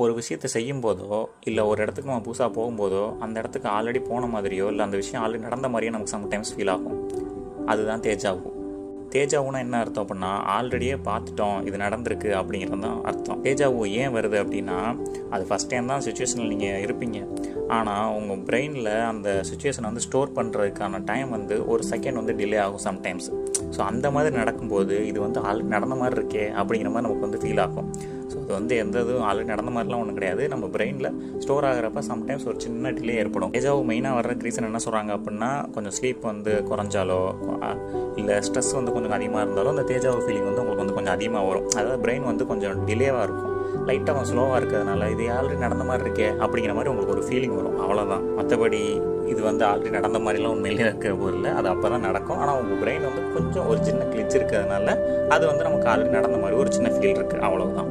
ஒரு விஷயத்தை செய்யும்போதோ இல்லை ஒரு இடத்துக்கு நம்ம புதுசாக போகும்போதோ அந்த இடத்துக்கு ஆல்ரெடி போன மாதிரியோ இல்லை அந்த விஷயம் ஆல்ரெடி நடந்த மாதிரியோ நமக்கு சம்டைம்ஸ் ஃபீல் ஆகும். அதுதான் தேஜாவு. தேஜாவுனா என்ன அர்த்தம் அப்படின்னா, ஆல்ரெடியே பார்த்துட்டோம், இது நடந்திருக்கு அப்படிங்கிறது தான் அர்த்தம். தேஜாவு ஏன் வருது அப்படின்னா, அது ஃபஸ்ட் டைம் தான் சுச்சுவேஷனில் நீங்கள் இருப்பீங்க. ஆனால் உங்கள் பிரெயினில் அந்த சுச்சுவேஷனை வந்து ஸ்டோர் பண்ணுறதுக்கான டைம் வந்து ஒரு செகண்ட் வந்து டிலே ஆகும் சம்டைம்ஸ். ஸோ அந்த மாதிரி நடக்கும்போது இது வந்து ஆல்ரெடி நடந்த மாதிரி இருக்கே அப்படிங்கிற மாதிரி நமக்கு வந்து ஃபீல் ஆகும். ஸோ அது வந்து எந்த இதுவும் ஆல்ரெடி நடந்த மாதிரிலாம் ஒன்றும் கிடையாது. நம்ம பிரெயினில் ஸ்டோர் ஆகிறப்ப சம்டைம்ஸ் ஒரு சின்ன டிலே ஏற்படும். தேஜாவு மெயினாக வர்றதுக்கு ரீசன் என்ன சொல்கிறாங்க அப்படின்னா, கொஞ்சம் ஸ்லீப் வந்து குறைஞ்சாலோ இல்லை ஸ்ட்ரெஸ் வந்து கொஞ்சம் அதிகமாக இருந்தாலும் அந்த தேஜாவு ஃபீலிங் வந்து உங்களுக்கு வந்து கொஞ்சம் அதிகமாக வரும். அதாவது பிரெயின் வந்து கொஞ்சம் டிலேவாக இருக்கும், லைட்டாக கொஞ்சம் ஸ்லோவாக இருக்கிறதுனால இது ஆல்ரெடி நடந்த மாதிரி இருக்கே அப்படிங்கிற மாதிரி உங்களுக்கு ஒரு ஃபீலிங் வரும். அவ்வளோதான். மற்றபடி இது வந்து ஆல்ரெடி நடந்த மாதிரிலாம் உண்மையிலே இருக்கிற போது இல்லை, அது அப்போ தான் நடக்கும். ஆனால் உங்கள் பிரெயின் வந்து கொஞ்சம் ஒரு சின்ன கிளிச் இருக்கிறதுனால அது வந்து நமக்கு ஆல்ரெடி நடந்த மாதிரி ஒரு சின்ன ஃபீல் இருக்குது. அவ்வளோதான்.